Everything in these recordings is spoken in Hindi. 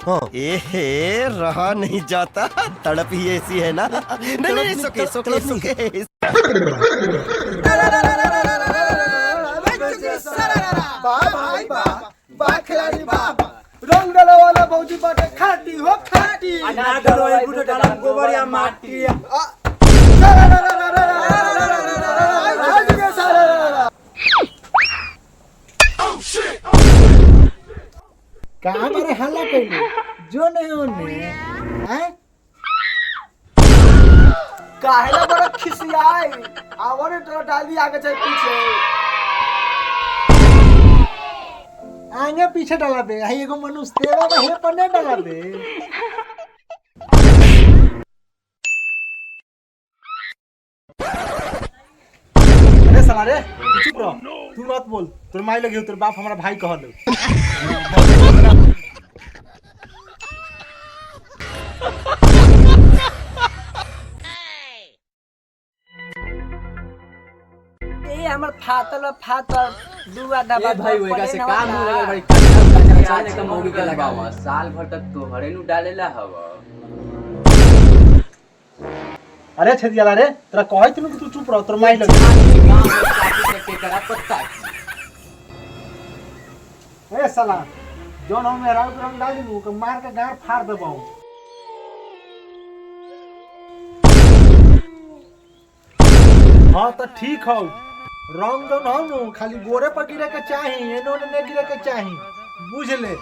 हाँ। एहे रहा नहीं जाता, तड़प ही ऐसी है ना। नहीं नहीं सुके सुके सुके। खिलाड़ी रंग डाला वाला भौजी बाटे खाटी हो खाटी। ना डरो एक गुटो डाला गोबर या माटी। कहाँ मारे हल्ला कैले जो नहीं होने हैं काहेला बड़ा खिसियाई आवरे तो डाली आगे चल पीछे आगे पीछे डाला बे है एगो मनुष्य तेरा में हे पन्ने डाला बे। अरे साला रे चुप रहो तू मत बोल तोर माई लगी तोर बाप हमारा भाई कहल। ए हमर फातल दुआ दबा भाई वेगा से काम हो लगा भाई कच्चा चाने का मौगी के लगावा साल भर तक तोहरे नु डालेला हवा। अरे छदियाला रे तेरा कहै तनु तू चुप रह तोर माई लगी गांव में काटी के करा पत्ता। ए साला जोन हम मेरा रंग डाल दूं के मार के गार फाड़ देबो। हां तो ठीक हो रंग जोन हम खाली गोरे पर गिरे के चाही एनो ने गिरे के चाही बुझ ले।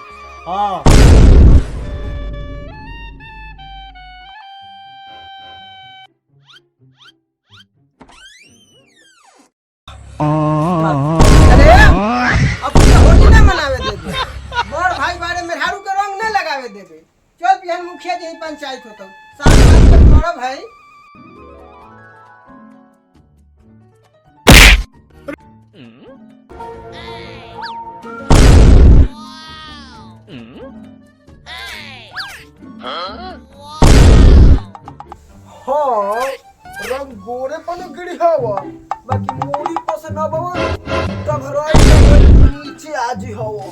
हां अरे अब तो होली ना मनावे देबे मोर भाई बारे में हारू के रंग ना लगावे देबे। चल बिहान मुखिया जी पंचायत होतो साथ साथ मोर भाई हो रंग गोरे पर गिरी हवा बाकी मोरी पर से न बवा तो घरवाई नीचे आज हवा।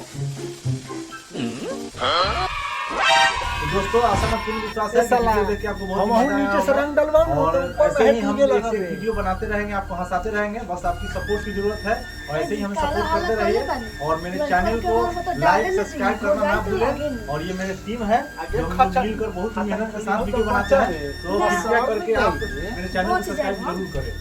दोस्तों आशा का पूर्ण विश्वास है कि वीडियो देख के आपको बहुत मजा आया नीचे से रंग डलवाऊं और ऐसे ही हम ऐसे वीडियो बनाते रहेंगे आपको हंसाते रहेंगे बस आपकी सपोर्ट की जरूरत है और ऐसे ही हमें सपोर्ट करते रहिए और मेरे चैनल को लाइक सब्सक्राइब करना ना भूलें। और ये मेरी टीम है जो हम लोग मिलकर बहुत मेहनत के साथ वीडियो बनाते हैं तो कृपया करके आप मेरे चैनल को सब्सक्राइब जरूर करें।